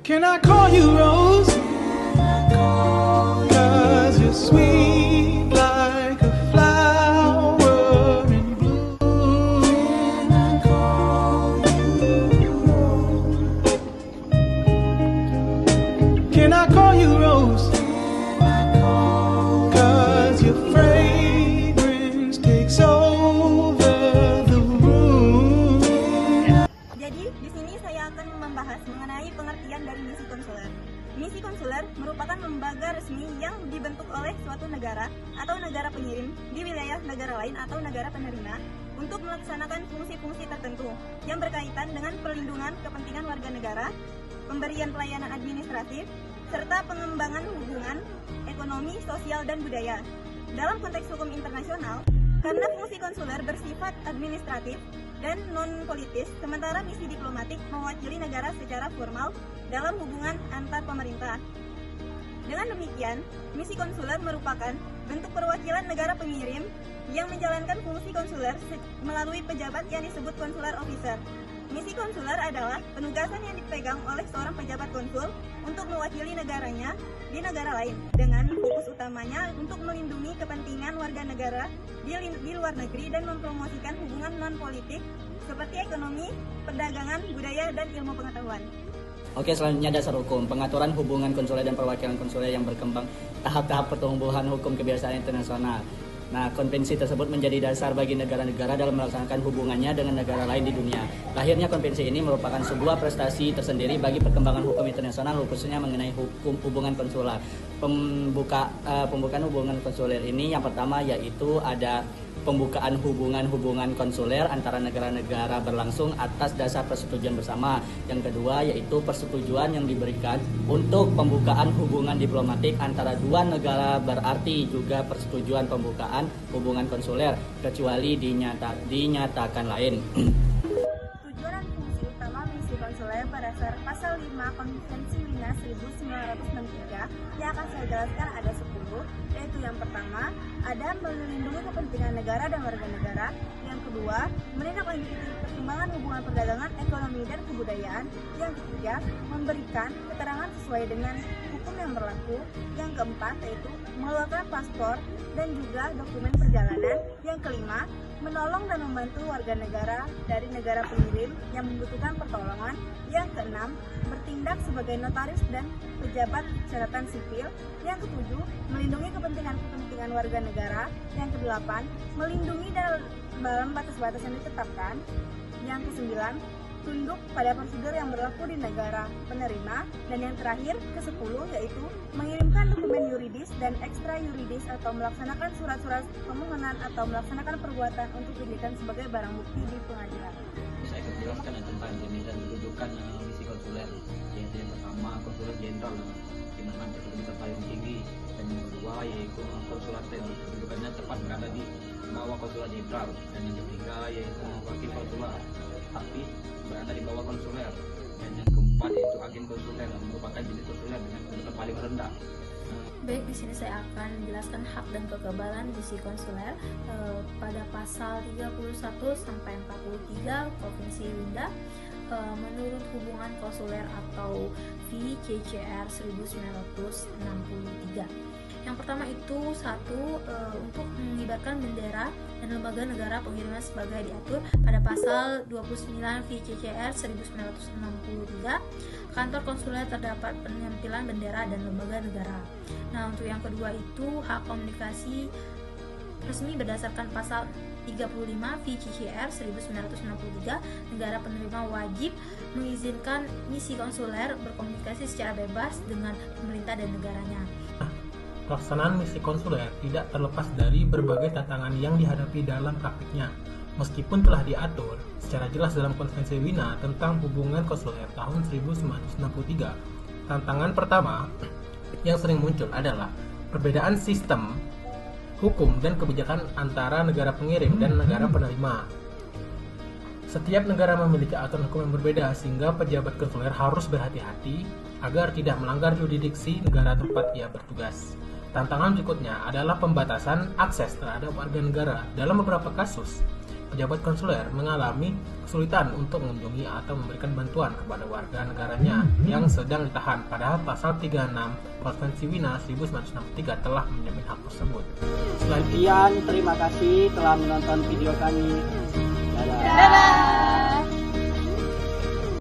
Can I call you Rose? 'Cause you're sweet like a flower in bloom. Can I call you Rose? 'Cause your fragrance takes over the room. Jadi, di sini saya akan membahas mengenai pengertian dari misi konsuler. Misi konsuler merupakan lembaga resmi yang dibentuk oleh suatu negara atau negara pengirim di wilayah negara lain atau negara penerima untuk melaksanakan fungsi-fungsi tertentu yang berkaitan dengan perlindungan kepentingan warga negara, pemberian pelayanan administratif, serta pengembangan hubungan ekonomi, sosial, dan budaya. Dalam konteks hukum internasional, karena fungsi konsuler bersifat administratif dan non-politis, sementara misi diplomatik mewakili negara secara formal dalam hubungan antar pemerintah. Dengan demikian, misi konsuler merupakan bentuk perwakilan negara pengirim yang menjalankan fungsi konsuler melalui pejabat yang disebut konsular officer. Misi konsuler adalah penugasan yang dipegang oleh seorang pejabat konsul untuk mewakili negaranya di negara lain, dengan fokus utamanya untuk melindungi kepentingan warga negara di luar negeri dan mempromosikan hubungan non-politik seperti ekonomi, perdagangan, budaya, dan ilmu pengetahuan. Oke, selanjutnya dasar hukum. Pengaturan hubungan konsuler dan perwakilan konsuler yang berkembang, tahap-tahap pertumbuhan hukum kebiasaan internasional. Nah, konvensi tersebut menjadi dasar bagi negara-negara dalam melaksanakan hubungannya dengan negara lain di dunia. Lahirnya konvensi ini merupakan sebuah prestasi tersendiri bagi perkembangan hukum internasional, khususnya mengenai hukum hubungan konsuler. Pembukaan hubungan konsuler ini yang pertama yaitu ada pembukaan hubungan konsuler antara negara-negara berlangsung atas dasar persetujuan bersama. Yang kedua yaitu persetujuan yang diberikan untuk pembukaan hubungan diplomatik antara dua negara, berarti juga persetujuan pembukaan hubungan konsuler kecuali dinyatakan lain. Tujuan dan fungsi utama misi konsuler berdasar pasal 5 Konvensi Wina 1963 yang akan saya jelaskan ada 10, yaitu yang pertama ada melindungi kepentingan negara dan warga negara, yang kedua menindaklanjuti perkembangan hubungan perdagangan, ekonomi, dan kebudayaan, yang ketiga memberikan keterangan sesuai dengan hukum yang berlaku, yang keempat yaitu mengeluarkan paspor dan juga dokumen perjalanan, yang kelima menolong dan membantu warga negara dari negara pengirim yang membutuhkan pertolongan, yang keenam bertindak sebagai notaris dan pejabat catatan sipil, yang ketujuh melindungi kepentingan warga negara, yang kedelapan melindungi dalam batas-batas yang ditetapkan, yang kesembilan tunduk pada prosedur yang berlaku di negara penerima, dan yang terakhir ke-10 yaitu mengirimkan dokumen yuridis dan ekstra yuridis atau melaksanakan surat-surat permohonan atau melaksanakan perbuatan untuk dijadikan sebagai barang bukti di pengadilan. Saya akan menjelaskan tentang jenis dan kedudukan misi konsuler, yaitu yang pertama konsuler jenderal di mana kedudukan paling tinggi, dan yang kedua yaitu konsulat kedudukannya tepat berada di bawah konsulat jenderal, dan yang ketiga yaitu wakil konsuler tapi berada di bawah konsuler, dan yang keempat yaitu agen konsuler merupakan jenis konsuler dengan kedudukan paling rendah. Baik, di sini saya akan menjelaskan hak dan kekebalan misi konsuler pada pasal 31 sampai 43 Konvensi Wina. Menurut hubungan konsuler atau VCCR 1963. Yang pertama itu satu, untuk mengibarkan bendera dan lembaga negara pengiriman sebagai diatur pada pasal 29 VCCR 1963. Kantor konsuler terdapat penampilan bendera dan lembaga negara. Nah, untuk yang kedua itu hak komunikasi resmi berdasarkan pasal 35 VCCR 1963. Negara penerima wajib mengizinkan misi konsuler berkomunikasi secara bebas dengan pemerintah dan negaranya. Pelaksanaan misi konsuler tidak terlepas dari berbagai tantangan yang dihadapi dalam praktiknya. Meskipun telah diatur secara jelas dalam Konvensi Wina tentang hubungan konsuler tahun 1963, tantangan pertama yang sering muncul adalah perbedaan sistem hukum dan kebijakan antara negara pengirim dan negara penerima. Setiap negara memiliki aturan hukum yang berbeda, sehingga pejabat konsuler harus berhati-hati agar tidak melanggar yurisdiksi negara tempat ia bertugas. Tantangan berikutnya adalah pembatasan akses terhadap warga negara. Dalam beberapa kasus, pejabat konsuler mengalami kesulitan untuk mengunjungi atau memberikan bantuan kepada warga negaranya yang sedang ditahan. Padahal pasal 36 Konvensi Wina 1963 telah menjamin hak tersebut. Sekian, terima kasih telah menonton video kami. Dadah. Dadah.